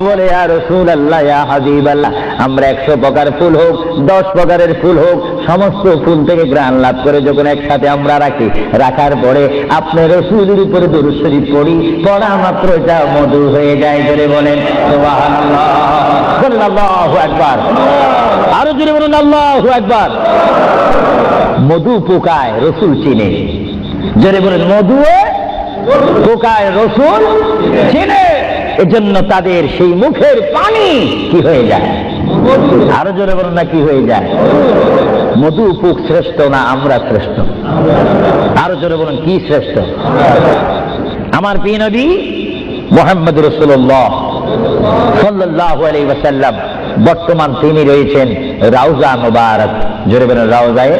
বলে ইয়া রাসূলুল্লাহ, ইয়া হাবিবাল্লাহ, আমরা 100 প্রকার ফুল হোক, 10 প্রকারের ফুল হোক, সমস্ত ফুল থেকে ঘ্রাণ লাভ করে যখন একসাথে আমরা রাখি, রাখার পরে আপনার রাসূলের উপরে দরুদ শরীফ পড়ি, পড়া মাত্র এটা মধু হয়ে যায়। জোরে বলেন সুবহানাল্লাহ, বলেন আল্লাহু আকবার, আরো জোরে বলুন আল্লাহু আকবার। মধু পোকায় রসুল চিনে, জোরে বলেন মধু পোকায় রসুল চিনে, এজন্য তাদের সেই মুখের পানি কি হয়ে যায়, আরো জোরে বলুন না কি হয়ে যায়। মধু পোক শ্রেষ্ঠ না আমরা শ্রেষ্ঠ? আরো জোরে বলুন কি শ্রেষ্ঠ? আমার প্রিয় নবী মুহাম্মদ রাসূলুল্লাহ সাল্লাল্লাহু আলাইহি ওয়াসাল্লাম, বর্তমান তিনি রয়েছেন রাউজা মুবারক। জোরে বলেন রাউজায়ে,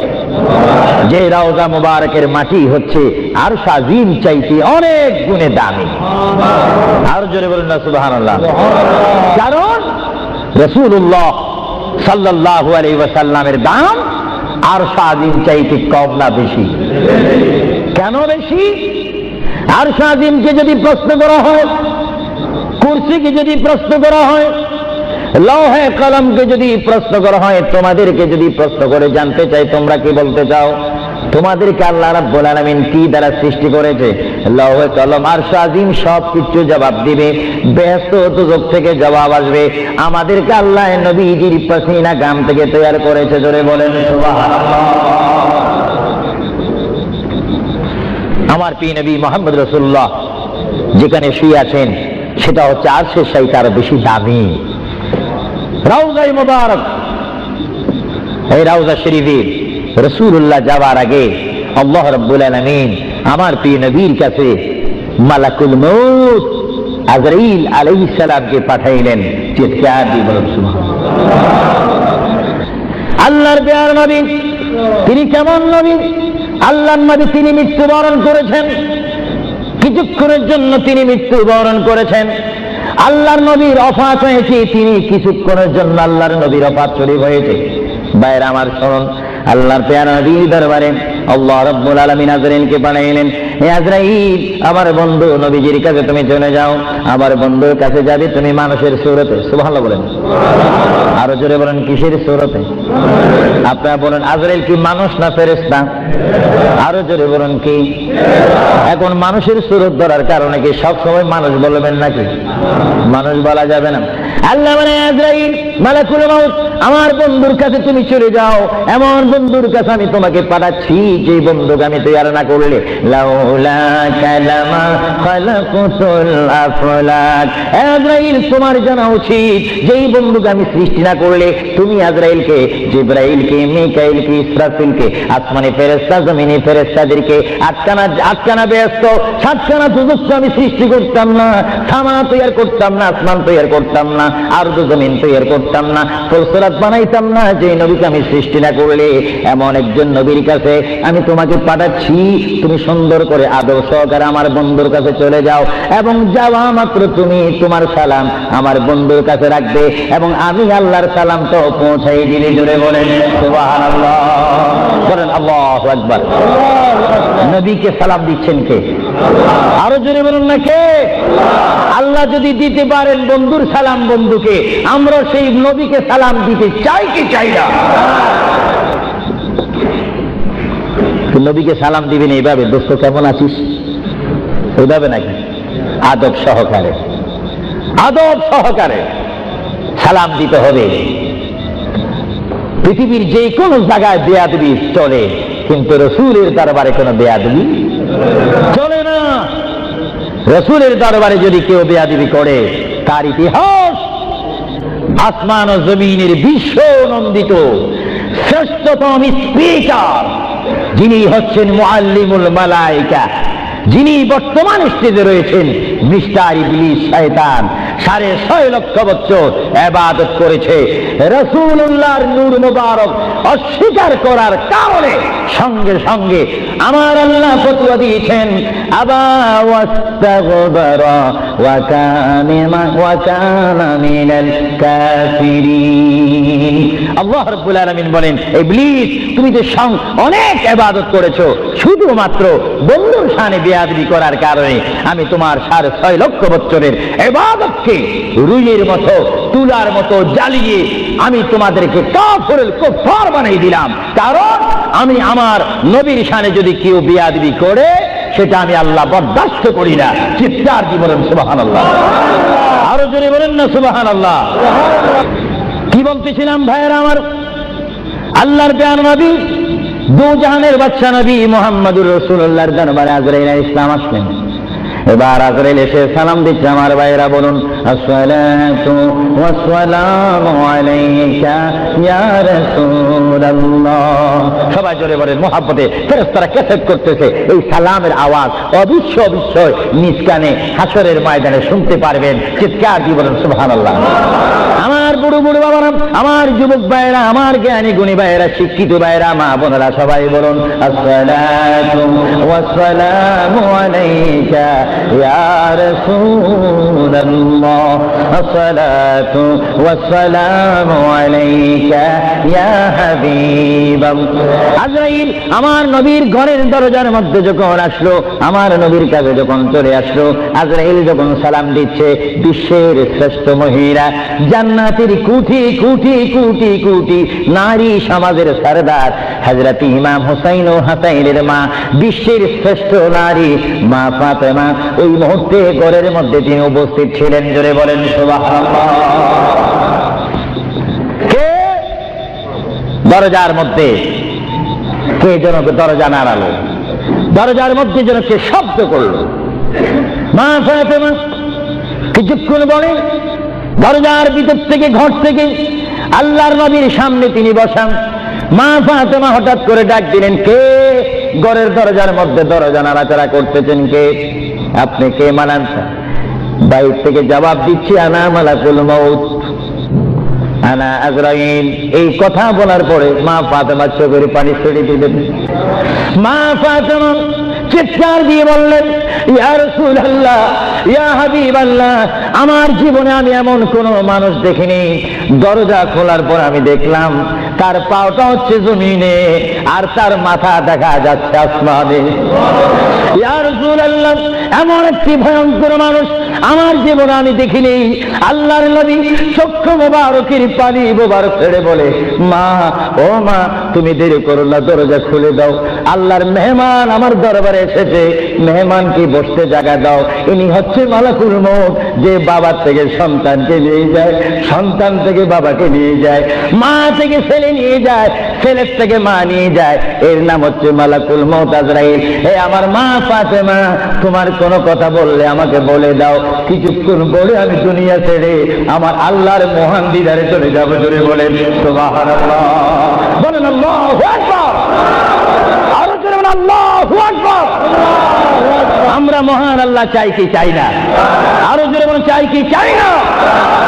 যে রাউজা মুবারকের মাটি হচ্ছে আরশ আজিম চাইতে অনেক গুণে দামি। আর জোরে বলেন না সুবহানাল্লাহ। কারণ রাসূলুল্লাহ সাল্লাল্লাহু আলাইহি ওয়াসাল্লামের দাম আরশ আজিম চাইতে কম না বেশি? কেন বেশি? আরশ আজিমকে যদি প্রশ্ন করা হয়, কুরসিকে যদি প্রশ্ন করা হয়, লৌহে কলমকে যদি প্রশ্ন করা হয়, তোমাদেরকে যদি প্রশ্ন করে জানতে চাই তোমরা কি বলতে চাও? তোমাদেরকে আল্লাহ রাব্বুল আলামিন কি দ্বারা সৃষ্টি করেছে? লৌহে কলম আরশ আজিম সব কিছু জবাব দিবে, বেহেশত দোজখ থেকে জবাব আসবে। আমাদেরকে আল্লাহ নবীজির পাসিনা গাম থেকে তৈরি করেছে। জোরে বলেন সুবহানাল্লাহ। আমার প্রিয় নবী মুহাম্মদ রাসূলুল্লাহ যেখানে শুয়ে আছেন সেটা হচ্ছে আরশের চাইতে আরো বেশি দামি রাউজায়ে মুবারক। এই রাউজা শরীফে রাসূলুল্লাহ যাওয়ার আগে আল্লাহ রাব্বুল আলামিন আমার প্রিয় নবীর কাছে মালাকুল মউত আজরাইল আলাইহিস সালামকে পাঠাইলেন। চিৎকার দিয়ে বলুন সুবহানাল্লাহ। আল্লাহর প্রিয় নবী তিনি কেমন নবী? আল্লাহর নবী তিনি মৃত্যুবরণ করেছেন, কিছুক্ষণের জন্য তিনি মৃত্যুবরণ করেছেন। আল্লাহর নবীর ওফাত হয়েছে, তিনি কিছুক্ষণের জন্য আল্লাহর নবীর ওফাত শরীফ হয়েছে। বাইরে আমার শুনুন, আল্লাহর প্যারা নবীর দরবারে আল্লাহ রাব্বুল আলামিন আজরাইলকে পাঠাইলেন। হে আজরাইল, আমার বন্ধু নবীজির কাছে তুমি চলে যাও। আমার বন্ধুর কাছে যাবে তুমি মানুষের সূরতে। সুবহানাল্লাহ বলেন, আরো জোরে বলেন কিসের সূরতে? আপনারা বলেন আজরাইল কি মানুষ না ফেরেশতা? আরো জোরে বলেন কি? এখন মানুষের সূরত ধরার কারণে কি সব সময় মানুষ বলবেন নাকি? মানুষ বলা যাবে না। আল্লাহ মানে আজরাইল মালাকুল মউত, আমার বন্ধুর কাছে তুমি চলে যাও। এমন বন্ধুর কাছে আমি তোমাকে পাঠাচ্ছি যে বন্ধুকে আমি তৈরি না করলে লাউলা কালামা খালাকুতুল আফলাক। আজরাইল তোমার জানা উচিত যেই বন্ধুকে আমি সৃষ্টি না করলে তুমি আজরাইলকে, জিবরাইলকে, মিকাইলকে, ইসরাফিলকে, আসমানি ফেরেশতা, জমিনি ফেরেশতাদেরকে আটকানা ব্যস্ত সাতখানা দুজক আমি সৃষ্টি করতাম না, সামা তৈরি করতাম না, আসমান তৈরি করতাম না, আর জমিন তৈরি করতাম না, ফুলসরাত বানাইতাম না যে নবীকে আমি সৃষ্টি না করলে। এমন একজন নবীর কাছে আমি তোমাকে পাঠাচ্ছি, তুমি সুন্দর করে আদর সহকারে আমার বন্ধুর কাছে চলে যাও এবং যাওয়া মাত্র তুমি তোমার সালাম আমার বন্ধুর কাছে রাখবে এবং আমি আল্লাহর সালাম তো পৌঁছাই দিলে। জোরে বলেন সুবহানাল্লাহ, বলেন আল্লাহু আকবার। নবীকে সালাম দিচ্ছেন কে? আরো জোরে বলুন না কে? আল্লাহ যদি দিতে পারেন বন্ধুর সালাম বন্ধুকে, আমরা সেই নবীকে সালাম দিতে চাই কি চাই না? নবীকে সালাম দিবেন এইভাবে, দোস্ত কেমন আছিস, এইভাবে নাকি? আদব সহকারে, আদব সহকারে সালাম দিতে হবে। পৃথিবীর যে কোনো জায়গায় বেয়াদবি চলে, কিন্তু রাসূলের দরবারে কোনো বেয়াদবি চলে না। রাসূলের দরবারে যদি কেউ বেয়াদবি করে, তার ইতিহাস আসমান ও জমিনের বিশ্ব নন্দিত শ্রেষ্ঠতম স্পিকার যিনি হচ্ছেন মুআল্লিমুল মালায়েকা, যিনি বর্তমান স্টেজে রয়েছেন, মিস্টার ইবলিস শয়তান 6.5 লক্ষ বছর ইবাদত করেছে। রাসূলুল্লাহর নূর মুবারক অস্বীকার করার কারণে সঙ্গে সঙ্গে আমার আল্লাহ ফতোয়া দিয়েছেন আবা ওয়াস্তাগবারা ওয়া কানা মিনাল কাফিরিন। আল্লাহ রাব্বুল আলামিন বলেন, ইবলিস তুমি যে অনেক ইবাদত করেছো, শুধুমাত্র বন্ধুর শানে বেয়াদবি করার কারণে আমি তোমার 6 লক্ষ বছরের ইবাদতকে রুইয়ের মতো তুলার মতো জ্বালিয়ে আমি তোমাদেরকে কাফিরুল কুফার বানিয়ে দিলাম। কারণ আমি আমার নবীর শানে যদি কেউ বেয়াদবি করে সেটা আমি আল্লাহ বরদাস্ত করি না। চিৎকার দিয়ে বলেন সুবহানাল্লাহ। আরো জোরে বলেন না সুবহানাল্লাহ। কি বলতেছিলাম ভাইয়েরা আমার, আল্লাহর প্রিয় নবী দু জাহানের বাদশা নবী মুহাম্মদুর রাসূলুল্লাহর দরবারে আজরাইল আলাইহিস সালাম আসলেন। এবার আজরাইল এসে সালাম দিচ্ছে। আমার ভাইয়েরা বলুন আসসালাতু ওয়াসসালামু আলাইকা ইয়া রাসূলুল্লাহ। সবাই জোরে বলেন মুহাব্বতে। ফেরেশতারা ক্যাসেট করতেছে এই সালামের আওয়াজ অবশ্যই নিজ কানে হাসরের ময়দানে শুনতে পারবেন। চিৎকার দিয়ে বলেন সুবহানাল্লাহ। আমার বুড়ো বুড়ো বাবারা, আমার যুবক ভাইয়েরা, আমার জ্ঞানী গুণী ভাইয়েরা, শিক্ষিত ভাইয়েরা, মা বোনেরা সবাই বলুন আসসালাতু ওয়াসসালামু আলাইকা ইয়া রাসূলুল্লাহ, আসসালাতু ওয়াসসালামু আলাইকা ইয়া হাবিবাল্লাহ। আজরাইল আমার নবীর ঘরের দরজার মধ্যে যখন আসলো, আমার নবীর কাছে যখন চলে আসলো, আজরাইল যখন সালাম দিচ্ছে, বিশ্বের শ্রেষ্ঠ মহিলা, জান্নাতের কোটি কোটি কোটি কোটি নারী সমাজের সরদার হযরত ইমাম হুসাইন ও হাসাইনের মা, বিশ্বের শ্রেষ্ঠ নারী মা ফাতেমা ওই মুহূর্তে ঘরের মধ্যে তিনি উপস্থিত ছিলেন। জোরে বলেন সুবহানাল্লাহ। কে দরজার মধ্যে? কে যেন দরজা নাড়ালো, দরজার মধ্যে যেন কে শব্দ করলো। মা ফাতেমা কিছুক্ষণ বলে, দরজার ভিতর থেকে ঘর থেকে আল্লাহর নবীর সামনে তিনি বসান। মা ফাতেমা হঠাৎ করে ডাক দিলেন, কে ঘরের দরজার মধ্যে দরজা নাড়াচাড়া করতেছেন? কে আপনি? কে মানান? বাইর থেকে জবাব দিচ্ছি, আনা মালাকুল মউত, আনা আজরাইল। এই কথা বলার পরে মা ফাতেমা চোখের পানি ছেড়ে দিলেন। মা ফাতেমা চিৎকার দিয়ে বললেন, ইয়া রাসূলুল্লাহ, ইয়া হাবিবাল্লাহ, আমার জীবনে আমি এমন কোন মানুষ দেখিনি, দরজা খোলার পর আমি দেখলাম তার পাওটা হচ্ছে জমিনে আর তার মাথা দেখা যাচ্ছে আসমানে। ইয়া রাসূলুল্লাহ, এমন একটি ভয়ঙ্কর মানুষ আমার জীবনে আমি দেখিনি। আল্লাহর নবী চক্ষু মোবারকের পানি মোবারক ছেড়ে বলে, মা, ও মা, তুমি দেরি করো না, দরজা খুলে দাও, আল্লাহর মেহমান আমার দরবারে এসেছে, মেহমানকে বসতে জায়গা দাও। ইনি হচ্ছে মালাকুল মউত, যে বাবা থেকে সন্তানকে নিয়ে যায়, সন্তান থেকে বাবাকে নিয়ে যায়, মা থেকে ছেলে নিয়ে যায়, ছেলের থেকে মা নিয়ে যায়, এর নাম হচ্ছে মালাকুল মউত আজরাইল। হে আমার মা ফাতেমা, তোমার কোনো কথা বললে আমাকে বলে দাও, কিছুক্ষণ বলে আমি দুনিয়া ছেড়ে আমার আল্লাহর মহান দিদারে চলে যাবো। জোরে বলেন সুবহানাল্লাহ। বলেন আল্লাহু আকবার। আরো জোরে বলেন আল্লাহু আকবার। আমরা মহান আল্লাহ চাই কি চাই না? আরো জোরে বলেন চাই কি চাই না?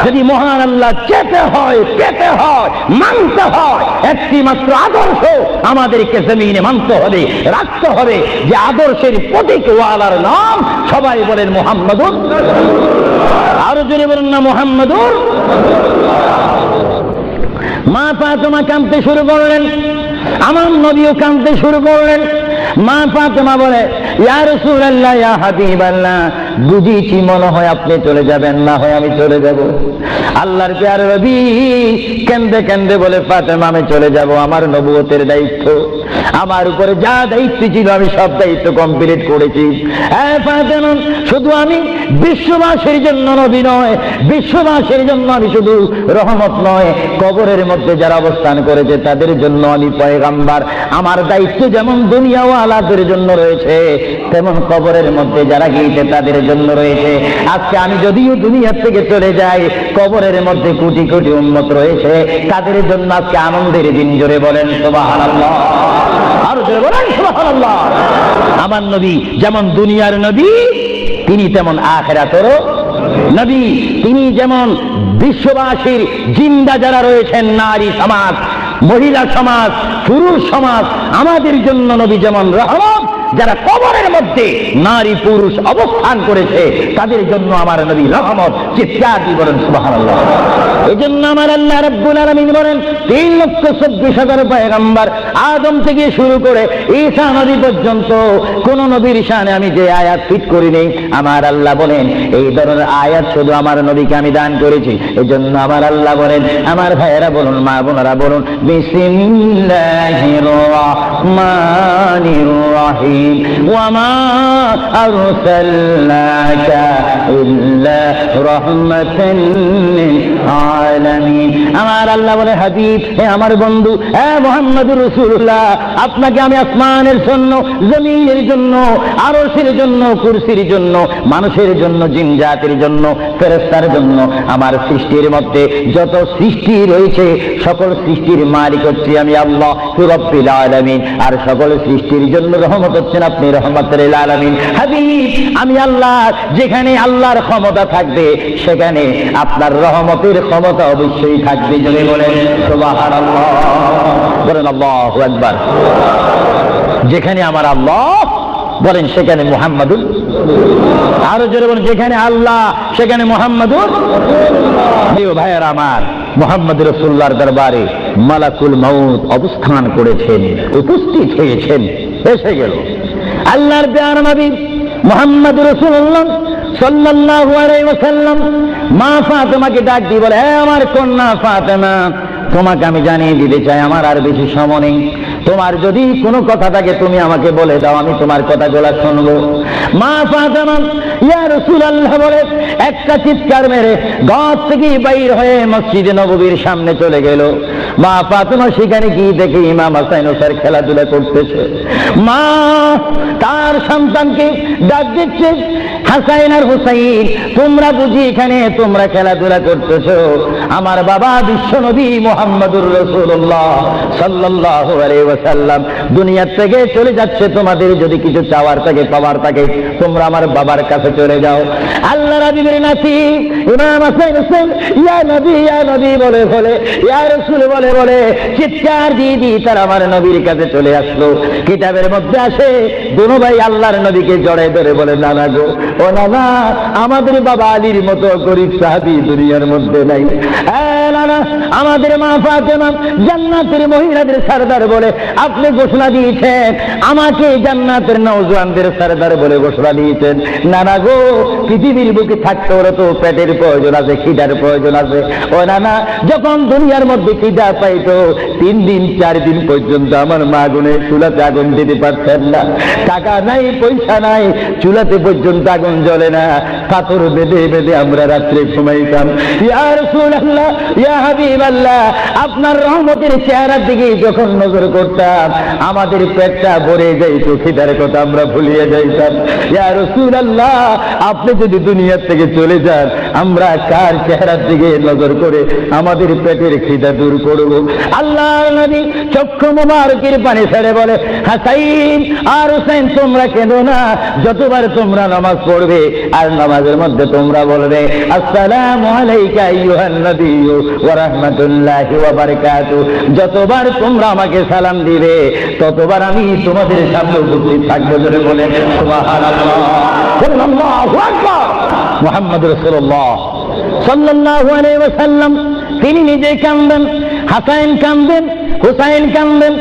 যদি মহান আল্লাহ চেতে হয়, পেতে হয়, মানতে হয়, একটি মাত্র আদর্শ আমাদেরকে জমিনে মানতে হবে, রাখতে হবে, যে আদর্শের প্রতীক ওয়ালার নাম সবাই বলেন মুহাম্মাদুর। আরো জোরে বলেন না মুহাম্মাদুর। মা ফাতেমা কাঁদতে শুরু করলেন, আমার নবীও কাঁদতে শুরু করলেন। মা ফাতেমা বলে, ইয়া রাসূলুল্লাহ, ইয়া হাবিবাল্লাহ, বুঝিছি মনে হয় আপনি চলে যাবেন, না হয় আমি চলে যাব। আল্লাহর প্যারে নবী কেন্দে কেন্দে বলে, ফাতেমা, আমি চলে যাব, আমার নবুয়তের দায়িত্ব, আমার উপরে যা দায়িত্ব ছিল আমি সব দায়িত্ব কমপ্লিট করেছি। হ্যাঁ ফাতেমা, শুধু আমি বিশ্ববাসীর জন্য নবী নয়, বিশ্ববাসীর জন্য আমি শুধু রহমত নয়, কবরের মধ্যে যারা অবস্থান করেছে তাদের জন্য আমি পয়গাম্বার। আমার দায়িত্ব যেমন দুনিয়াওয়ালাদের জন্য রয়েছে, তেমন কবরের মধ্যে যারা গিয়েছে তাদের জন্য রয়েছে। আজকে আমি যদিও দুনিয়া থেকে চলে যাই, কবরের মধ্যে কোটি কোটি উম্মত রয়েছে, তাদের জন্য আজকে আনন্দের দিন। জোরে বলেন সুবহানাল্লাহ। আরো জোরে বলেন সুবহানাল্লাহ। আমার নবী যেমন দুনিয়ার নবী, তিনি তেমন আখিরাতেরও নবী। তিনি যেমন বিশ্ববাসীর জিন্দা যারা রয়েছেন, নারী সমাজ, মহিলা সমাজ, পুরুষ সমাজ, আমাদের জন্য নবী যেমন রহমত, যারা কবরের মধ্যে নারী পুরুষ অবস্থান করেছে তাদের জন্য আমার নবী রহমত। চিৎকার দিয়ে বলেন সুবহানাল্লাহ। এজন্য আমার আল্লাহ রাব্বুল আলামিন বলেন 3,24,000 পয়গম্বর আদম থেকে শুরু করে ঈসা নবী পর্যন্ত কোন নবীর শানে আমি যে আয়াত ফিট করিনি, আমার আল্লাহ বলেন এই ধরনের আয়াত শুধু আমার নবীকে আমি দান করেছি। এজন্য আমার আল্লাহ বলেন, আমার ভাইয়েরা বলুন, মা বোনেরা বলুন, বিসমিল্লাহির রাহমানির রাহিম ওয়া মা আরসালনাকা ইল্লা রাহমাতান লিল আলামিন। আমার আল্লাহ বলে, হাবিব, হে আমার বন্ধু, হে মুহাম্মদুর রাসূলুল্লাহ, আপনাকে আমি আসমানের জন্য, জমিনের জন্য, আরশের জন্য, কুরসির জন্য, মানুষের জন্য, জিন জাতির জন্য, ফেরেশতার জন্য, আমার সৃষ্টির মধ্যে যত সৃষ্টি রয়েছে সকল সৃষ্টির মালিক হচ্ছে আমি আল্লাহ রাব্বুল আলামিন। আর সকল সৃষ্টির জন্য রহমত হচ্ছেন আপনি রহমাতুল লিল আলামিন। হাবিব, আমি আল্লাহ, যেখানে আল্লাহর ক্ষমতা থাকবে সেখানে আপনার রহমতের ক্ষমতা অবশ্যই থাকবে। যদি বলেন সুবহানাল্লাহ, বলেন আল্লাহু আকবার। যেখানে আমার আল্লাহ বলেন সেখানে মুহাম্মাদুর, আরো জোরে বলেন, যেখানে আল্লাহ সেখানে মুহাম্মাদুর। প্রিয় ভাইয়েরা আমার, মুহাম্মদ রাসূলুল্লাহর দরবারে মালাকুল মউত অবস্থান করেছেন, উপস্থিত হয়েছেন, এসে গেল আল্লাহর প্যারা নবী মুহাম্মদ রাসূলুল্লাহ সাল্লাল্লাহু আলাইহি ওয়াসাল্লাম। মা ফাতেমাকে ডাক দিয়ে বলে, হে আমার কন্যা ফাতেমা, তোমাকে আমি জানিয়ে দিতে চাই আমার আর বেশি সময় নেই। তোমার যদি কোনো কথা থাকে তুমি আমাকে বলে দাও, আমি তোমার কথাগুলো শুনবো। মা ফাতেমা ইয়া রাসূলুল্লাহ বলে একটা চিৎকার মেরে ঘর থেকে বাইর হয়ে মসজিদে নববীর সামনে চলে গেল। মা ফাতেমা সেখানে গিয়ে দেখে ইমাম হাসান হোসেন খেলাধুলা করতেছে। মা তার সন্তানকে ডাক দিচ্ছে, হাসান আর হুসাইন, তোমরা বুঝি এখানে তোমরা খেলাধুলা করতেছো? আমার বাবা বিশ্বনবী মুহাম্মদুর রাসূলুল্লাহ সাল্লাল্লাহু আলাইহি ওয়াসাল্লাম দুনিয়ার থেকে চলে যাচ্ছে। তোমাদের যদি কিছু চাওয়ার থাকে, পাওয়ার থাকে, তোমরা আমার বাবার কাছে চলে যাও। আল্লাহ রাব্বুল নাসি ইমাম হাসান হোসেন ইয়া নবী বলে বলে, ইয়া রাসূল বলে বলে চিৎকার দিয়ে দিয়ে তারা আমার নবীর কাছে চলে আসলো। কিতাবের মধ্যে আসে দুনো ভাই আল্লাহর নবীকে জড়ায় ধরে বলে, নানা গো, ও নানা, আমাদের বাবা আলীর মতো গরিব সাহাবী দুনিয়ার মধ্যে নাই। নানা, আমাদের মা ফাতেমা জান্নাতের মহিলাদের সরদার বলে আপনি ঘোষণা দিয়েছেন, আমাকে জান্নাতের নওজওয়ানদের সরদার বলে ঘোষণা দিয়েছেন। নানা গো, পৃথিবীর বুকে থাকতে ওরা তো পেটের প্রয়োজন আছে, খিদার প্রয়োজন আছে। ও নানা, যখন দুনিয়ার মধ্যে খিদা পাইতো 3 দিন 4 দিন পর্যন্ত আমার মা গুনে চুলাতে আগুন দিতে পারতেন না। টাকা নাই, পয়সা নাই, চুলাতে পর্যন্ত আগুন জ্বলে না, পাথর বেঁধে বেঁধে আমরা রাত্রে ঘুমাইতাম। ইয়া রাসূলুল্লাহ, ইয়া হাবিবাল্লাহ, আপনার রহমতের চেহারার দিকে যখন নজর করতাম আমাদের পেটটা ভরে যাইত, খিদার কথা আমরা ভুলিয়ে যাইতাম। ইয়া রাসূলুল্লাহ, আপনি যদি দুনিয়ার থেকে চলে যান আমরা কার চেহারার দিকে নজর করে আমাদের পেটের খিদা দূর করব? আল্লাহর নবী চক্ষু মুবারকের পানি ছেড়ে বলে, হাসাইন আর হুসাইন, তোমরা কেঁদো না। যতবার তোমরা নামাজ পড়বে আর নামাজের মধ্যে তোমরা বলবে আসসালামু আলাইকা আইয়ুহান নাবিয়্যু ওয়া রাহমাতুল্লাহি ওয়া বারাকাতুহু, যতবার তোমরা আমাকে সালাম দিবে ততবার আমি তোমাদের সামনে উপস্থিত থাকবো। জোরে বলে সুবহানাল্লাহ, আল্লাহু আকবার। মুহাম্মদ রাসূলুল্লাহ সাল্লাল্লাহু আলাইহি ওয়াসাল্লাম তিনি নিজে কাঁদেন, হাসান কাঁদেন, হুসাইন কাঁদেন,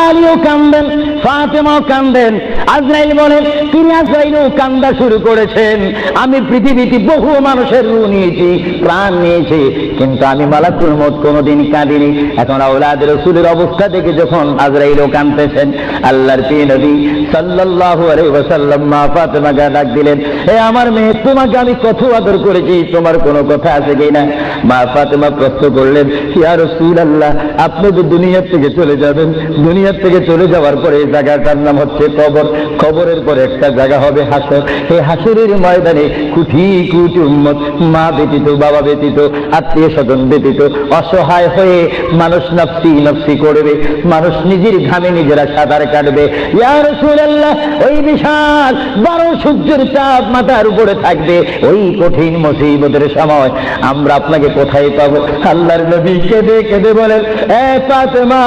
আলীও কাঁদেন, ফাতেমাও কাঁদেন। আজরাইল বলেন তিনি আজরাইলও কান্দা শুরু করেছেন। আমি পৃথিবীতে বহু মানুষের রূহ নিয়েছি, প্রাণ নিয়েছি, কিন্তু আমি মালাকুল মউত কোনোদিন কাঁদিনি। এখন আওলাদ রাসূলের অবস্থা দেখে যখন আজরাইলও কাঁদতেছেন, আল্লাহর প্রিয় নবী সাল্লাল্লাহু আলাইহি ওয়াসাল্লাম মা ফাতেমাকে ডাক দিলেন, হে আমার মেয়ে, তোমাকে আমি কত আদর করেছি, তোমার কোনো কথা আছে কিনা? মা ফাতেমা প্রশ্ন করলেন, ইয়া রাসূলুল্লাহ, আপনি তো দুনিয়ার থেকে চলে যাবেন, দুনিয়ার থেকে চলে যাওয়ার পরে এই জায়গাটার নাম হচ্ছে কবর, কবরের পরে একটা জায়গা হবে হাসর। এই হাসরের ময়দানে কোটি কোটি উম্মত, মা ব্যতীত, বাবা ব্যতীত, আত্মীয় স্বজন ব্যতীত অসহায় হয়ে মানুষ নফসি নফসি করবে, মানুষ নিজের ঘামে নিজেরা সাঁতার কাটবে। ইয়া রাসূলুল্লাহ, ওই বিশাল 12 সূর্যের চাপ মাথার উপরে থাকবে, ওই কঠিন মুসিবতের সময় আমরা আপনাকে কোথায় পাবো? আল্লাহর নবী কেঁদে কেঁদে বলেন, এ ফাতেমা, ফাতেমা,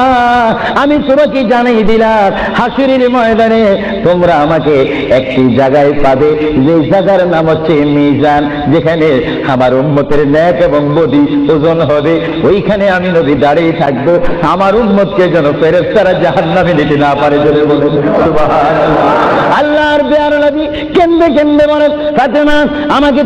আমি তোমাকে জানাই দিলাম হাসরের ময়দানে তোমরা আমাকে একটি জায়গায় পাবে, যে জায়গার নাম হচ্ছে মিজান, যেখানে আমার উম্মতের নেক এবং বদি ওজন হবে। ওইখানে আমি নবী দাঁড়িয়ে থাকবো, আমার উম্মতকে যেন ফেরেশতারা জাহান্নামে নিতে না পারে। জোরে বলে সুবহানাল্লাহ। আল্লাহর পেয়ারা নবী কেন্দে কেন্দে বলেন, ফাতেমা আমাকে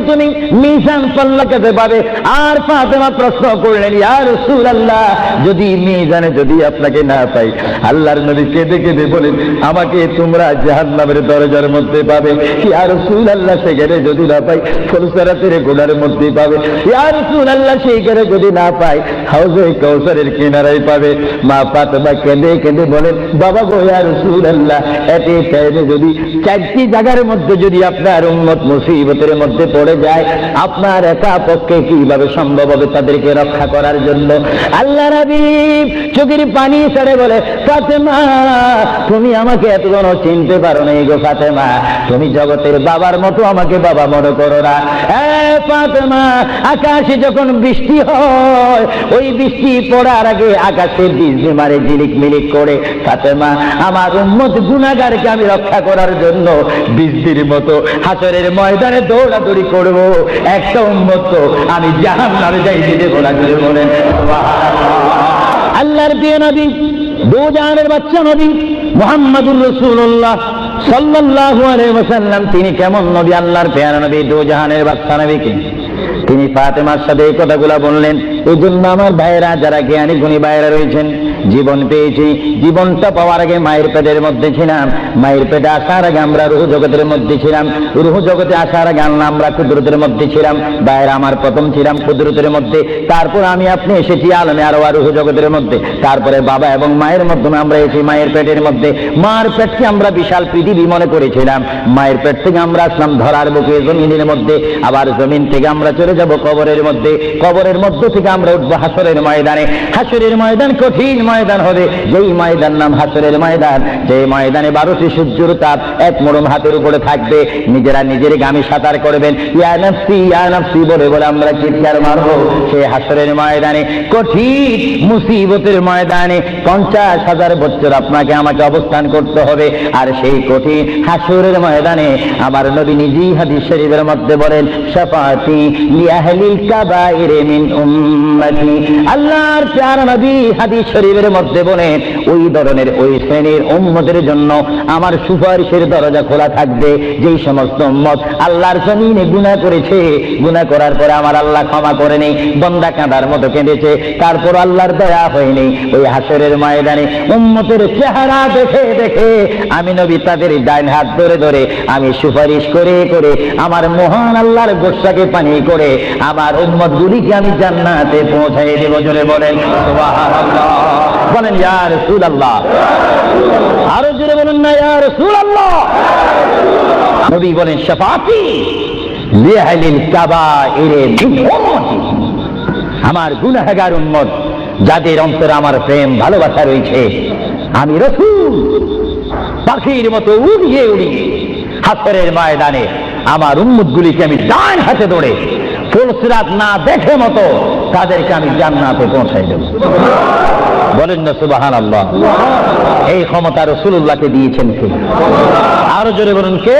তুমি মিজান পাল্লাতে পাবে। আর ফাতেমা প্রশ্ন করলেন, ইয়া রাসূলুল্লাহ, যদি মিজানে যদি আপনাকে না পাই? আল্লাহর নবী কেঁদে কেঁদে বলেন, আমাকে তোমরা জাহান্নামের দরজার মধ্যে পাবে। ইয়া রাসূলুল্লাহ, সেখানে যদি না পাই ফুলসরাতের গোড়ার মধ্যে পাবে। ইয়া রাসূলুল্লাহ, সেইখানে যদি না পাই হাউজে কাউসারের কিনারায় পাবে। মা ফাতেমা কেঁদে কেঁদে বলেন, বাবা গো ইয়া রাসূলুল্লাহ, এতে টাইমে যদি চারটি জায়গার মধ্যে যদি আপনার উম্মত মুসিবতের মধ্যে পড়ে যায়, আপনার একা পক্ষে কিভাবে সম্ভব হবে তাদেরকে রক্ষা করার জন্য? আল্লাহ নবী চোখের পানি ছেড়ে বলে, ফাতেমা তুমি আমাকে এতক্ষণ চিনতে পারো নাই গো ফাতেমা, তুমি জগতের বাবার মতো আমাকে বাবা মনে করো না। ফাতেমা, আকাশে যখন বৃষ্টি হয়, ওই বৃষ্টি পড়ার আগে আকাশে বিজলি মারে ঝিলিক মিলিক করে। ফাতেমা, আমার উম্মত গুনাহগারকে আমি রক্ষা করার জন্য বৃষ্টির মতো হাসরের ময়দানে দৌড়াদৌড়ি করব, একটা উম্মত তো আমি জাহান্নামে যাইতে দেব না। জোরে বলেন সুবহানাল্লাহ। আল্লাহর প্রিয় নবী, দো জাহানের বাচ্চা নবী মুহাম্মাদুর রাসূলুল্লাহ সাল্লাল্লাহু আলাইহি ওয়াসাল্লাম, তিনি কেমন নবী? আল্লাহর প্রিয় নবী, দো জাহানের বাচ্চা নবী কে? তিনি ফাতেমার সাথে এই কথাগুলো বললেন। এই জন্য আমার ভাইয়েরা, যারা জ্ঞানী গুণী ভাইয়েরা রয়েছেন, জীবন পেয়েছি, জীবনটা পাওয়ার আগে মায়ের পেটের মধ্যে ছিলাম, মায়ের পেটে আসার আগে আমরা রুহ জগতের মধ্যে ছিলাম, রুহ জগতে আসার আগে আমরা কুদরতের মধ্যে ছিলাম। ভাইয়েরা আমার, প্রথম ছিলাম কুদরতের মধ্যে, তারপর আমি আপনি এসেছি আলমে আরওয়াহ রুহ জগতের মধ্যে, তারপরে বাবা এবং মায়ের মাধ্যমে আমরা এসেছি মায়ের পেটের মধ্যে। মার পেটকে আমরা বিশাল পৃথিবী মনে করেছিলাম, মায়ের পেট থেকে আমরা আসলাম ধরার বুকে জমিনের মধ্যে, আবার জমিন থেকে আমরা চলে যাব কবরের মধ্যে, কবরের মধ্য থেকে আমরা উঠবো হাসরের ময়দানে। হাসরের ময়দান কঠিন ময়দান হবে, যেই ময়দান নাম হাসরের ময়দান, যে ময়দানে 12টি সূর্যের তাপ এক মরম হাতের উপরে থাকবে। নিজেরা নিজের গামী সাঁতার করবেন, ইয়া নাফসি বলে বলে আমরা চিৎকার মারবো সেই হাসরের ময়দানে, কঠিন মুসিবতের ময়দানে 50,000 বছর আপনাকে আমাকে অবস্থান করতে হবে। আর সেই কঠিন হাসরের ময়দানে আমার নবী নিজেই হাদিস শরীফের মধ্যে বলেন, শাফাআতি লিআহলিল কাবাইর মিন উম্মতি। আল্লাহর প্যারা নবী হাদিস শরীফের মধ্যে বলেন, ওই ধরনের ওই শ্রেণীর উম্মতের জন্য আমার সুপারিশের দরজা খোলা থাকবে, যেই সমস্ত উম্মত আল্লাহর জমিনে গুনাহ করেছে, গুনাহ করার পরে আমার আল্লাহ ক্ষমা করে নেই, বন্দা কাঁদার মতো কেঁদেছে, তারপর আল্লাহর দয়া হয়নি, ওই হাসরের ময়দানে উম্মতের চেহারা দেখে দেখে আমি নবী তাদের ডাইন হাত ধরে ধরে আমি সুপারিশ করে করে আমার মহান আল্লাহর গোসাকে পানি করে আমার উম্মত গুলিকে আমি জান্নাতে পৌঁছাই দেব। জোরে বলেন সুবহানাল্লাহ। বলেন ইয়া রাসূলুল্লাহ। আরো জোরে বলেন না ইয়া রাসূলুল্লাহ। নবী বলেন, শাফাআতি লিআহলিল কাবাইর মিন উম্মতি, আমার গুনাহগার উম্মত যাদের অন্তরে আমার প্রেম ভালোবাসা রয়েছে, আমি রাসূল পাখির মতো উড়িয়ে উড়িয়ে হাসরের ময়দানে আমার উম্মতগুলিকে আমি ডান হাতে ধরে ফুলসিরাত না দেখে মতো তাদেরকে আমি জান্নাতে পৌঁছাই দেব। বলেন না সুবহানাল্লাহ। এই ক্ষমতা রাসূলুল্লাহকে দিয়েছেন কে? আরো জোরে বলুন কে?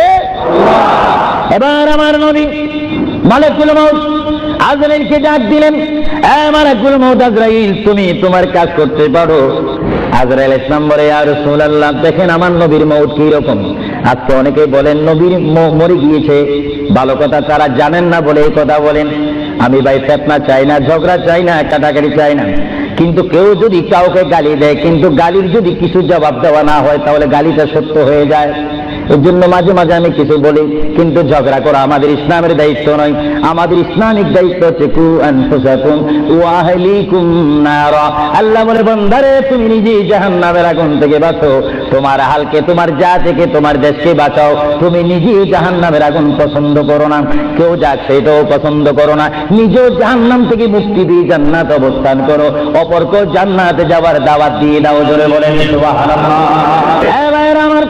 এবার আমার নবী মালাকুল মউত আজরাইলকে ডাক দিলেন, মালাকুল মউত আজরাইল, তুমি তোমার কাজ করতে পারো। আজরাইল ইসলাম বলে, ইয়া রাসূলুল্লাহ, দেখেন আমার নবীর মউত কি রকম। আজকে অনেকে বলেন নবীর মরে গিয়েছে, ভালো কথা তারা জানেন না বলে এই কথা বলেন। আমি ভাই ফিতনা চাই না, ঝগড়া চাই না, কাটাকাটি চাই না, কিন্তু কেউ যদি কাউকে গালি দেয়, কিন্তু গালির যদি কিছু জবাব দেওয়া না হয়, তাহলে গালিটা সত্য হয়ে যায়। এর জন্য মাঝে মাঝে আমি কিছু বলি, কিন্তু ঝগড়া করা আমাদের ইসলামের দায়িত্ব নয়। আমাদের ইসলামিক দায়িত্ব হচ্ছে কু আনফুসাকুম ওয়া আহলিকুম নারা। আল্লাহ বলে, বান্দারে তুমি নিজেই জাহান্নামের আগুন থেকে বাঁচো, তোমার আহলকে, তোমার জাতিকে, তোমার দেশকে বাঁচাও। তুমি নিজেই জাহান্নামের আগুন পছন্দ করো না, কেউ যাক সেটাও পছন্দ করো না, নিজেও জাহান্নাম থেকে মুক্তি দিয়ে জান্নাত অবস্থান করো, অপরকেও জান্নাতে যাওয়ার দাওয়াত দিয়ে দাও। জোরে বলেন সুবহানাল্লাহ। হ্যাঁ ভাইরা আমার,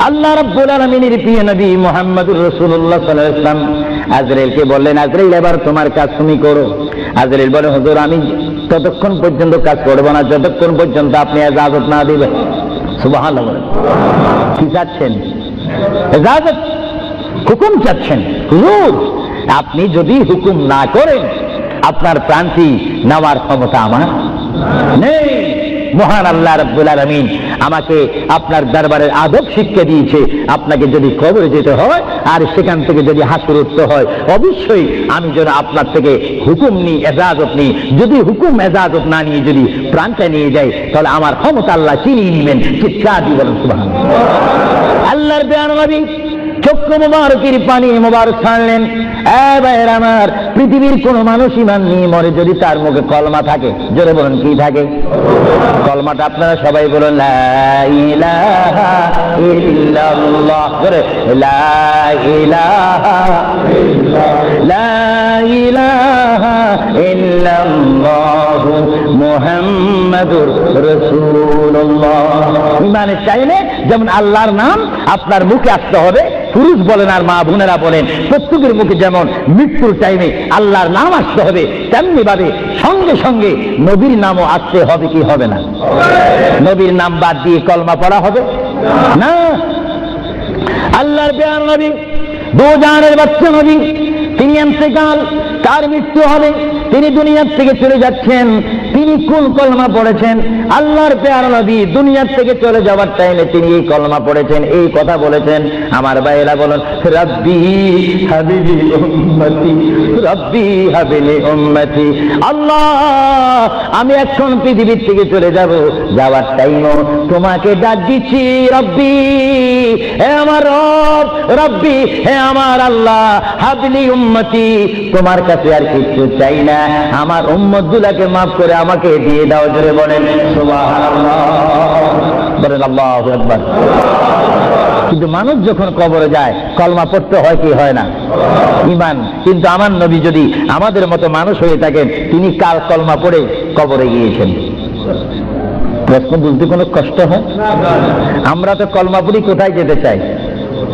আল্লাহ রাব্বুল আলামিনের প্রিয় নবী মুহাম্মদুর রাসূলুল্লাহ সাল্লাল্লাহু আলাইহি ওয়াসাল্লাম আজরাইলকে বললেন, আজরাইল এবার তোমার কাজ তুমি করো। আজরাইল বলে, হুজুর আমি ততক্ষণ পর্যন্ত কাজ করবো না যতক্ষণ পর্যন্ত আপনি ইজাজত না দিবেন। সুবহানাল্লাহ। কি চাচ্ছেন? ইজাজত, হুকুম চাচ্ছেন। হুজুর আপনি যদি হুকুম না করেন আপনার প্রান্তি নেওয়ার ক্ষমতা আমার নেই। মহান আল্লাহ রাব্বুল আলামিন আমাকে আপনার দরবারের আদব শিক্ষা দিয়েছে, আপনাকে যদি কবরে যেতে হয় আর সেখান থেকে যদি হাসর উঠতে হয় অবশ্যই আমি যেন আপনার থেকে হুকুম নিই, এজাজত নিই। যদি হুকুম এজাজত না নিয়ে যদি প্রাণটা নিয়ে যায় তাহলে আমার ক্ষমতা আল্লাহ চিনিয়ে নেবেন। চিৎকার দিয়ে বলেন সুবহানাল্লাহ। আল্লাহর প্রিয় নবী চক্ষু মোবারকের পানি মোবারক ছাড়লেন। আমার পৃথিবীর কোন মানুষ ঈমান নিয়ে মরে যদি তার মুখে কলমা থাকে, জোরে বলেন কি থাকে? কলমাটা আপনারা সবাই বলেন লা ইলাহা ইল্লাল্লাহ, জোরে লা ইলাহা লা ইলাহা ইল্লাল্লাহু মুহাম্মাদুর রাসূলুল্লাহ। ঈমানের চাইলে যেমন আল্লাহর নাম আপনার মুখে আসতে হবে, পুরুষ বলেন আর মা বোনেরা বলেন প্রত্যেকের মুখে যেমন মৃত্যুর টাইমে আল্লাহর নাম আসতে হবে তেমনি ভাবে সঙ্গে সঙ্গে নবীর নামও আসতে হবে কি হবে না? নবীর নাম বাদ দিয়ে কলমা পড়া হবে না। আল্লাহর প্রিয় নবী দুজানের বাচ্চা নবী, তিনি ইন্তেকাল, তার মৃত্যু হবে, তিনি দুনিয়ার থেকে চলে যাচ্ছেন। তিনি কোন কলমা পড়েছেন? আল্লাহর প্রিয় নবী দুনিয়ার থেকে চলে যাওয়ার টাইমে তিনি এই কলমা পড়েছেন, এই কথা বলেছেন। আমার ভাইয়েরা বলেন রব্বি হাবিলি উম্মতি, রব্বি হাবিলি উম্মতি। আল্লাহ আমি এখন পৃথিবীর থেকে চলে যাব, যাওয়ার টাইমও তোমাকে ডাক দিচ্ছি রব্বি, হে আমার রব, রব্বি হে আমার আল্লাহ, হাবিলি উম্মতি, তোমার কাছে আর কিছু চাই না, আমার উম্মতগুলোকে মাফ করে আমাকে দিয়ে দাও। জোরে বলেন সুবহানাল্লাহ, বলেন আল্লাহু আকবার। কিন্তু মানুষ যখন কবরে যায় কলমা পড়তে হয় কি হয় না? ঈমান। কিন্তু আমার নবী যদি আমাদের মতো মানুষ হয়ে থাকেন তিনি কাল কলমা পড়ে কবরে গিয়েছেন। প্রশ্ন বুঝতে কোনো কষ্ট হয়? আমরা তো কলমা পড়ি কোথায় যেতে চাই?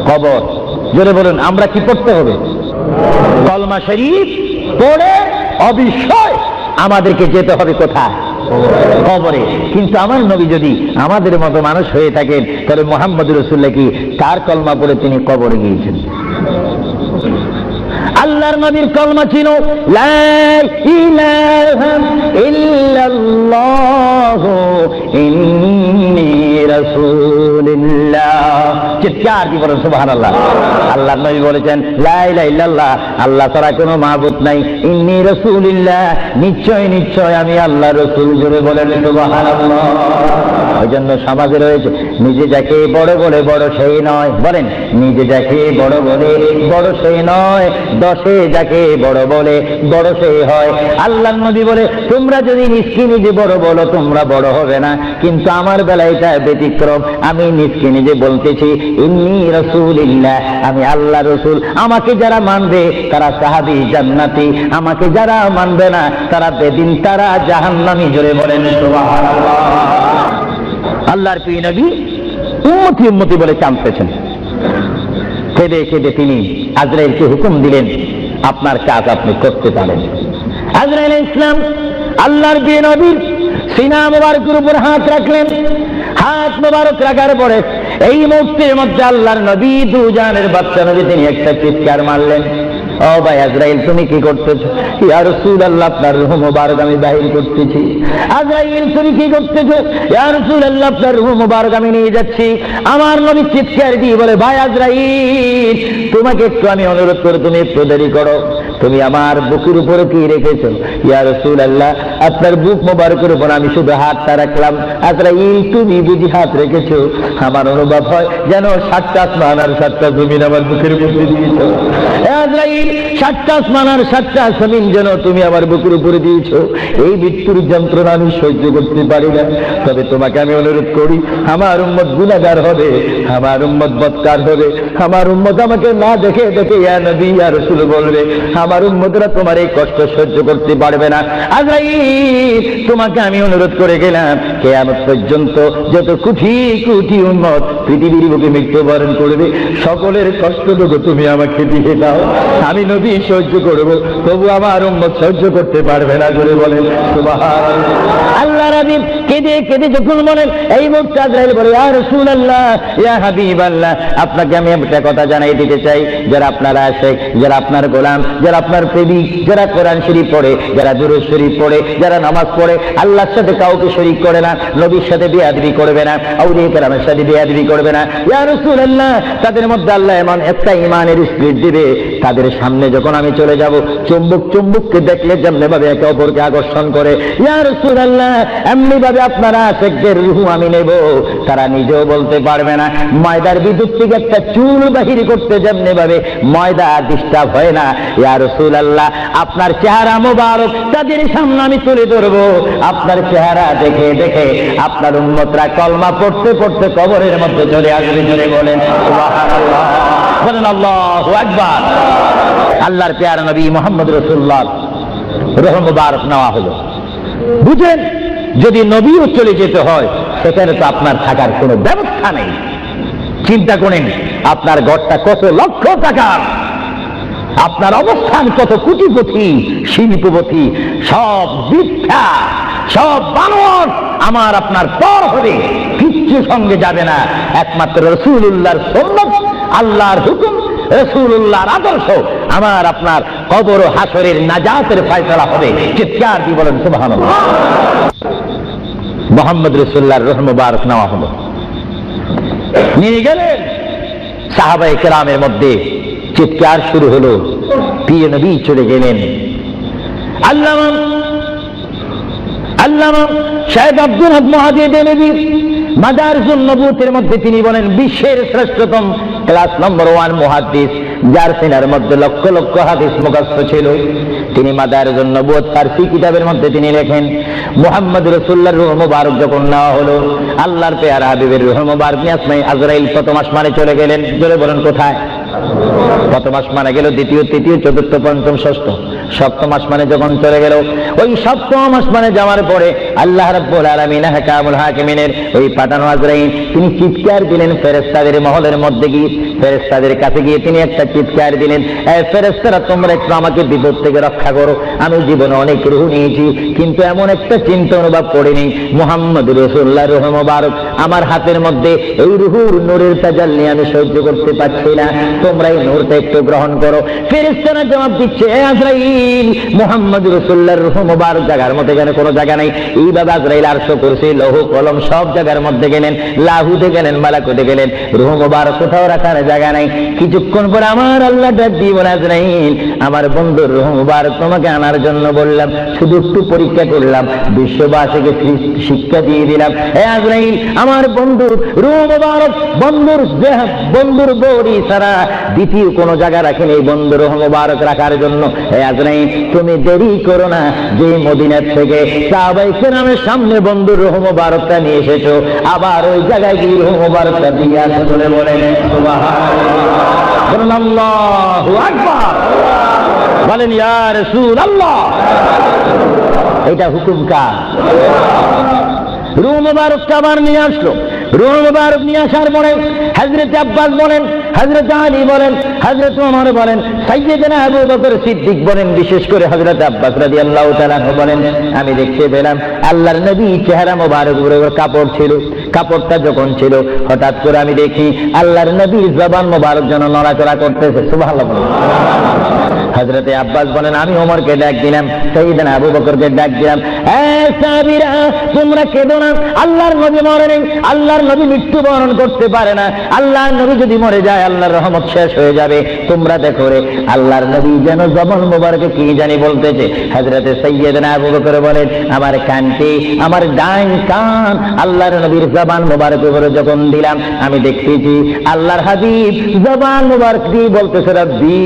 কবর। জোরে বলুন আমরা কি পড়তে হবে? কলমা শরীফ পড়ে অবশ্যই আমাদেরকে যেতে হবে কোথায়? কবরে। কিন্তু আমার নবী যদি আমাদের মতো মানুষ হয়ে থাকেন তাহলে মুহাম্মদ রাসূলুল্লাহ কি তার কলমা পড়ে তিনি কবরে গিয়েছেন? আল্লাহর নবীর কলমা ছিল লা ইলাহা ইল্লাল্লাহ ইন্নী রাসূলুল্লাহ। চিৎকার দিয়ে বলেন সুবহানাল্লাহ। আল্লাহর নবী বলেছেন লা ইলাহা ইল্লাল্লাহ, আল্লাহ ছাড়া কোনো মাবুদ নাই, ইন্নী রাসূলুল্লাহ, নিশ্চয় নিশ্চয় আমি আল্লাহর রাসূল। জোরে বলেন সুবহানাল্লাহ। ওই জন্য সমাজে রয়েছে নিজে যাকে বড় বলে বড় সেই নয়, বলেন নিজে যাকে বড় বলে বড় সেই নয়, দশে যাকে বড় বলে বড় সেই হয়। আল্লাহর নবী বলে তোমরা যদি নিজকে নিজে বড় বলো তোমরা বড় হবে না, কিন্তু আমার বেলায় এটা ব্যতিক্রম। আমি নিজকে নিজে বলতেছি ইন্নী রাসূলুল্লাহ, আমি আল্লাহ রাসূল। আমাকে যারা মানবে তারা সাহাবী জান্নাতি, আমাকে যারা মানবে না তারা বেদিন, তারা জাহান্নামী। জোরে বলেন সুবহানাল্লাহ। আল্লাহর প্রিয় নবী উম্মতি উম্মতি বলে কাঁদতেছেন। কেঁদে কেঁদে তিনি আজরাইলকে হুকুম দিলেন আপনার কাজ আপনি করতে পারেন। আজরাইল ইসলাম আল্লাহর প্রিয় নবীর সিনা মুবারকের উপর হাত রাখলেন। হাত মুবারক রাখার পরে এই মুহূর্তের মধ্যে আল্লাহর নবী দুজানের বাচ্চা নবী তিনি একটা চিৎকার মারলেন, ও ভাই আজরাইল তুমি কি করতেছো? ইয়া রাসূলুল্লাহ আপনার রূহ মুবারক আমি বাহির করতেছি। আজরাইল তুমি কি করতেছো? ইয়া রাসূলুল্লাহ আপনার রূহ মুবারক আমি নিয়ে যাচ্ছি। আমার নবী চিৎকার দিয়ে বলে ভাই আজরাইল তোমাকে একটু আমি অনুরোধ করে তুমি একটু দেরি করো, তুমি আমার বুকের উপরে কি রেখেছো? ইয়া রাসূলুল্লাহ আপনার বুক মুবারকের উপর আমি শুধু হাতটা রাখলাম। আজরাইল তুমি বুঝি হাত রেখেছো? আমার অনুভব হয় যেন 7টা আসমান আর 7টা জমিন আমার বুকের উপরে দিয়েছো। আজরাইল 7টা আসমান আর 7টা জমিন যেন তুমি আমার বুকের উপরে দিয়েছো। এই মৃত্যুর যন্ত্রণা আমি সহ্য করতে পারি না, তবে তোমাকে আমি অনুরোধ করি আমার উম্মত গুনাহগার হবে, আমার উম্মত বদকার হবে, আমার উম্মত আমাকে না দেখে দেখে ইয়া নবী ইয়া রাসূল বলবে, আমার উম্মতরা তোমার এই কষ্ট সহ্য করতে পারবে না। আজরাইল, তোমাকে আমি অনুরোধ করে গেলাম, কিয়ামত পর্যন্ত যত কোটি কোটি উম্মত পৃথিবীর বুকে মৃত্যুবরণ করবে, সকলের কষ্টটুকু তুমি আমাকে দিয়ে দাও, আমি নবী সহ্য করব, তবু আমার উম্মত সহ্য করতে পারবে না। করে বলেন সুবহানাল্লাহ। আল্লাহ নবী কেঁদে কেঁদে যখন বলেন, এই মুহূর্তে আজরাইল বলে, ইয়া রাসূলুল্লাহ, ইয়া হাবিবাল্লাহ, আপনাকে আমি একটা কথা জানাই দিতে চাই, যারা আপনার আশিক, যারা আপনার গোলাম, যারা আপনার প্রেমিক, যারা কোরআন শরীফ পড়ে, যারা দুরূদ শরীফ পড়ে, যারা নামাজ পড়ে, আল্লাহর সাথে কাউকে শরীক করে না, নবীর সাথে বেয়াদবি করবে না, আউলিয়া কেরামের সাথে বেয়াদবি করবে না, ইয়া রাসূলুল্লাহ, তাদের মধ্যে আল্লাহ এমন একটা ঈমানের স্পিরিট দিবে, তাদের সামনে যখন আমি চলে যাব, চুম্বককে দেখলে যেমনি ভাবে একে অপরকে আকর্ষণ করে, ইয়া রাসূলুল্লাহ, এমনি ভাবে আপনারা আশিকদের রূহ আমি নেব, তারা নিজেও বলতে পারবে না। ময়দার বিদ্যুৎ থেকে একটা চুল বাহির করতে যেমনি ভাবে ময়দা ডিস্টার্ব হয় না, ইয়া রাসূলুল্লাহ, আপনার চেহারা মোবারক তাদের সামনে আমি তুলে ধরবো, আপনার চেহারা দেখে দেখে আপনার উম্মতরা কলমা পড়তে পড়তে কবরের মধ্যে চলে আসবে। জোরে বলেন সুবহানাল্লাহ, বলেন আল্লাহু আকবার। আল্লাহর প্যারা নবী মুহাম্মদ রাসূলুল্লাহ রূহ মুবারক নেওয়া হলো। বুঝেন, যদি নবীও চলে যেতে হয়, সেখানে তো আপনার থাকার কোনো ব্যবস্থা নেই। চিন্তা করেন, আপনার ঘরটা কত লক্ষ টাকার, আপনার অবস্থান কত কোটিপতি শিল্পপতি, সব মিথ্যা, সব বানর আমার আপনার পর হবে, কিচ্ছু সঙ্গে যাবে না, একমাত্র রাসূলুল্লাহর সুন্নাত, আল্লাহর হুকুম, রাসূলুল্লাহর আদর্শ আমার আপনার কবর ও হাসরের নাজাতের ফয়সালা হবে। চিৎকার দিয়ে বলেন সুবহানাল্লাহ। মুহাম্মদ রাসূলুল্লাহর রূহ মুবারক নেওয়া হলো, নিয়ে গেলেন। সাহাবায়ে কেরামের মধ্যে চিৎকার শুরু হলো, প্রিয় নবী চলে গেলেন। আল্লামা শাহেখ আব্দুল হক মুহাদ্দিস দেলভী মাদারিজুন নবুওয়াতের মধ্যে তিনি বলেন, বিশ্বের শ্রেষ্ঠতম ক্লাস নম্বর 1 মুহাদ্দিস, যার সিনার মধ্যে লক্ষ লক্ষ হাদিস মুখস্থ ছিল। তিনি মাদারিজুন নবুওয়াত ফারসি কিতাবের মধ্যে তিনি লেখেন, মুহাম্মদ রাসূলুল্লাহর রূহ মুবারক যখন নেওয়া হলো, আল্লাহর পেয়ারা হাবিবের রূহ মুবারক নিয়ে আসমানে আজরাইল প্রথম আসমানে চলে গেলেন। জোরে বলেন কোথায়? প্রথম আসমানে গেল, দ্বিতীয়, তৃতীয়, চতুর্থ, পঞ্চম, ষষ্ঠ, সপ্তম আসমানে যখন চলে গেল, ওই সপ্তম আসমানে যাওয়ার পরে আল্লাহ রাব্বুল আলামিন হাকামুল হাকিমিনের ওই পাঠানো আজরাইল তিনি চিৎকার দিলেন ফেরেশতাদের মহলের মধ্যে গিয়ে, ফেরেশতাদের কাছে গিয়ে তিনি একটা চিৎকার দিলেন, এই ফেরেশতারা তোমরা একটু আমাকে বিপদ থেকে রক্ষা করো, আমি জীবনে অনেক রূহ নিয়েছি, কিন্তু এমন একটা চিন্তা অনুভব করিনি, মুহাম্মদ রাসূলুল্লাহর রূহ মুবারক আমার হাতের মধ্যে, এই রূহুর নূরের তাজাল্লি আমি সহ্য করতে পারছি না, তোমরা এই নূরটা একটু গ্রহণ করো। ফেরেশতারা জবাব দিচ্ছে, এ আজরাইল, মুহাম্মদ রাসূলুল্লাহর রূহ মুবারক জায়গার মধ্যে এখানে কোনো জায়গা নাই। এইভাবে আজরাইল আরশ, কুরসি, লৌহ কলম সব জায়গার মধ্যে গেলেন, লাহুতে গেলেন, মালাকুতে গেলেন, রূহ মুবারক কোথাও রাখার জায়গা নাই। কিছুক্ষণ পরে আমার আল্লাহ ডাক দিয়ে বলে, আজরাইল, আমার বন্ধুর রূহ মুবারক তোমাকে আনার জন্য বললাম, শুধু একটু পরীক্ষা করলাম, বিশ্ববাসীকে শিক্ষা দিয়ে দিলাম। হে আজরাইল, আমার বন্ধুর রূহ মুবারক, বন্ধুর বড়ি ছাড়া দ্বিতীয় কোনো জায়গা রাখেন এই বন্ধুর রূহ মুবারক রাখার জন্য। হে আজরাইল, তুমি দেরি করো না, যে মদিনার থেকে সাহাবায়ে কেরামের সামনে বন্ধুর রূহ মুবারকটা নিয়ে এসেছো, আবার ওই জায়গায় গিয়ে রূহ মুবারকটা দিয়ে আসো। বলে বলেন সুবহানাল্লাহ, বলেন আল্লাহু আকবার, বলেন ইয়া রাসূলুল্লাহ। এটা হুকুম কার? রূহ মুবারকটা আবার নিয়ে আসলো। রূহ মুবারক নিয়ে আসার পরে হযরত আব্বাস বলেন, হযরত আলী বলেন, হযরত ওমর বলেন, সাইয়্যিদনা আবু বকর সিদ্দিক বলেন, বিশেষ করে হযরত আব্বাস রাদিয়াল্লাহু তাআলা বলেন, আমি দেখতে পেলাম আল্লাহর নবী চেহারা মোবারক উপরে কাপড় ছিল, কাপড়টা যখন ছিল, হঠাৎ করে আমি দেখি আল্লাহর নবীর জবান মোবারক যেন নড়াচড়া করতেছে। সুবহানাল্লাহ। হযরতে আব্বাস বলেন, আমি ওমরকে ডাক দিলাম, সাইয়্যিদনা আবু বকরকে ডাক দিলাম, এ সাহাবীরা, তোমরা কেঁদো না, আল্লাহর নবী মরে নেই, আল্লাহর নবী মৃত্যুবরণ করতে পারে না, আল্লাহর নবী যদি মরে যায় আল্লাহর রহমত শেষ হয়ে যাবে। তোমরা দেখো রে, আল্লাহর নবী যেন জবান মোবারকে কি জানি বলতেছে। হযরতে সাইয়্যিদনা আবু বকর বলেন, আমার কানটি, আমার ডাইন কান আল্লাহর নবীর জবান মোবারক উপরে যখন দিলাম, আমি দেখতেছি আল্লাহর হাবিব জবান মোবারক দিয়ে বলতেছে, রব্বি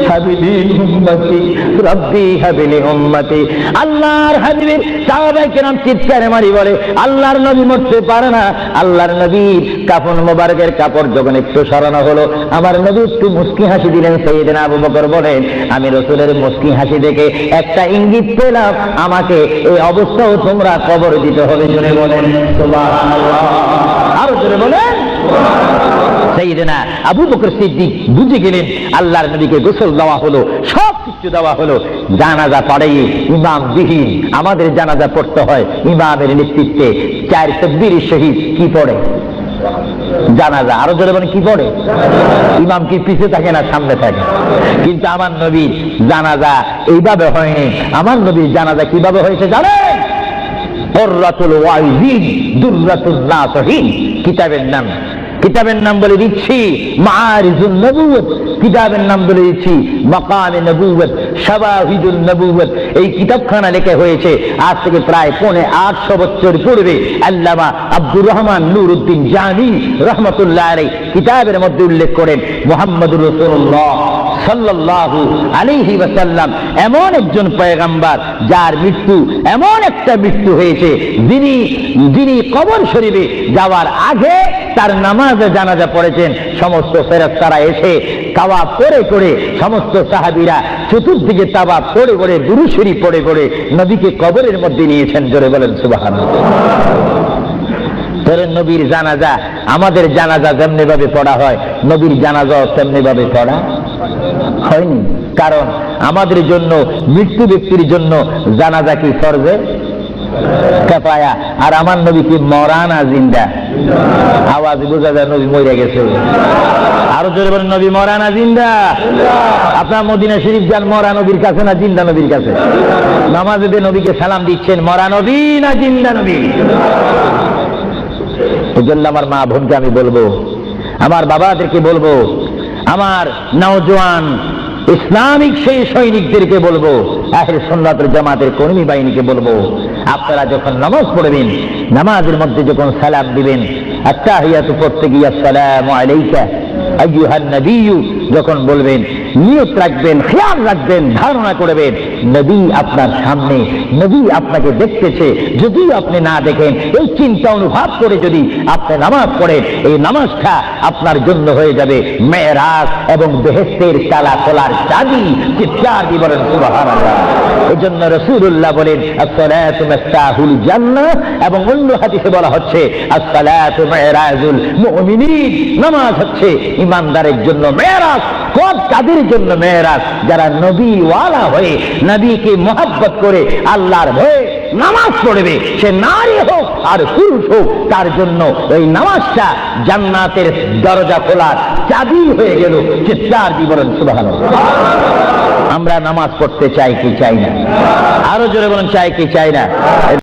হাবিলি উম্মতি, রব্বি হাবিলি উম্মতি। আল্লাহর হাবিবের সাহাবায়ে কেরাম চিৎকারে মারি বলে, আল্লাহর নবী মরতে পারে না। আল্লাহর নবীর কাফন মোবারকের কাপড় যখন একটু সরানো হলো, আমার নবী একটু মুস্কি হাসি দিলেন। সাইয়্যিদনা আবু বকর বলেন, আমি রাসূলের মুস্কি হাসি দেখে একটা ইঙ্গিত পেলাম, আমাকে এই অবস্থাও তোমরা কবর দিতে হবে। জোরে বলেন সুবহানাল্লাহ, আরো জোরে বলেন। সাইয়েদনা আবু বকর সিদ্দিক বুঝে গেলেন, আল্লাহর নবীকে গোসল দেওয়া হলো, সব কিছু দেওয়া হলো, জানাজা পড়াই ইমাম বিহীন আমাদের জানাজা পড়তে হয় ইমামের নেতৃত্বে। 4 তাকবীরের শহীদ কি পড়ে? জানাজা। আরো জোরে বলেন কি পড়ে? ইমাম কি পিছে থাকে না সামনে থাকে? কিন্তু আমার নবীর জানাজা এইভাবে হয়নি। আমার নবীর জানাজা কিভাবে হয়েছে জানেন? কুররাতুল ওয়াইজিন দুররাতুন নাসিহিন কিতাবের নাম বলে দিচ্ছি মাআরিজুন নবুওয়াত, কিতাবের নাম বলে দিচ্ছি মাকামে নবুওয়াত, শাওয়াহিদুন নবুওয়াত। এই কিতাবখানা লেখা হয়েছে আজ থেকে প্রায় 850 বছর পূর্বে। আল্লামা আব্দুর রহমান নুরউদ্দিন জামি রাহমাতুল্লাহ আলাইহি কিতাবের মধ্যে উল্লেখ করেন, মুহাম্মদুর রাসূলুল্লাহ সাল্লাল্লাহু আলাইহি ওয়াসাল্লাম এমন একজন পয়গম্বর যার মৃত্যু এমন একটা মৃত্যু হয়েছে, যিনি কবর শরীফে যাওয়ার আগে তার নামাজে জানাজা পড়েছেন। সমস্ত ফেরেশতারা এসে তাওয়াফ করে করে, সমস্ত সাহাবীরা চতুর্দিকে তাওয়াফ করে করে, দুরূদ শরীফ পড়ে করে নবীকে কবরের মধ্যে নিয়েছেন। জোরে বলেন সুবহানাল্লাহ। নবীর জানাজা, আমাদের জানাজা যেমনি ভাবে পড়া হয়, নবীর জানাজাও তেমনি ভাবে পড়া হয়নি। কারণ আমাদের জন্য, মৃত্যু ব্যক্তির জন্য জানাজা কি ফরজে কিফায়া, আর আমার নবী কি মরা না জিন্দা? আওয়াজ বোঝা যায় নবী মরে গেছে। আরো জোরে বলেন নবী মরা না জিন্দা? আপনার মদিনা শরীফ যান, মরা নবীর কাছে না জিন্দা নবীর কাছে? নামাজে দিয়ে নবীকে সালাম দিচ্ছেন, মরা নবী না জিন্দা নবী? এজন্য আমার মা বোনকে আমি বলবো, আমার বাবাদেরকে বলবো, আমার নওজোয়ান ইসলামিক সেই সৈনিকদেরকে বলবো, আহলে সুন্নাত ওয়াল জামাতের কর্মী বাহিনীকে বলবো, আপনারা যখন নামাজ পড়বেন, নামাজের মধ্যে যখন সালাম দিবেন, আত্তাহিয়াতু পড়তে গিয়ে আসসালামু আলাইকা আইয়ুহান নবিয়্যু যখন বলবেন, নিয়ত রাখবেন, খেয়াল রাখবেন, ধারণা করবেন নবী আপনার সামনে, নবী আপনাকে দেখতেছে। যদি আপনি না দেখেন, এই চিন্তা অনুভব করে যদি আপনি নামাজ পড়েন, এই নামাজটা আপনার জন্য হয়ে যাবে মেরাজ এবং বেহেশতের তালা খোলার চাবি। চিৎকার দিয়ে বলেন সুবহানাল্লাহ। এই জন্য রাসূলুল্লাহ বলেন আসসালাতু মিফতাহুল জান্নাহ, এবং অন্য হাদিসে বলা হচ্ছে আসসালাতু মিরাজুল মুমিনিন, নামাজ হচ্ছে ইমানদারের জন্য মেরাজ। কাদের জন্য মেরাজ? যারা নবী ওয়ালা হয়ে, নবীকে মহব্বত করে, আল্লাহর ভয়ে নামাজ পড়বে, সে নারী হোক আর পুরুষ হোক, তার জন্য এই নামাজটা জান্নাতের দরজা খোলার চাবি হয়ে গেল। চিৎকার দিয়ে বলেন সুবহানাল্লাহ। আমরা নামাজ পড়তে চাই কি চাই না? আরো জোরে বলেন চাই কি চাই না?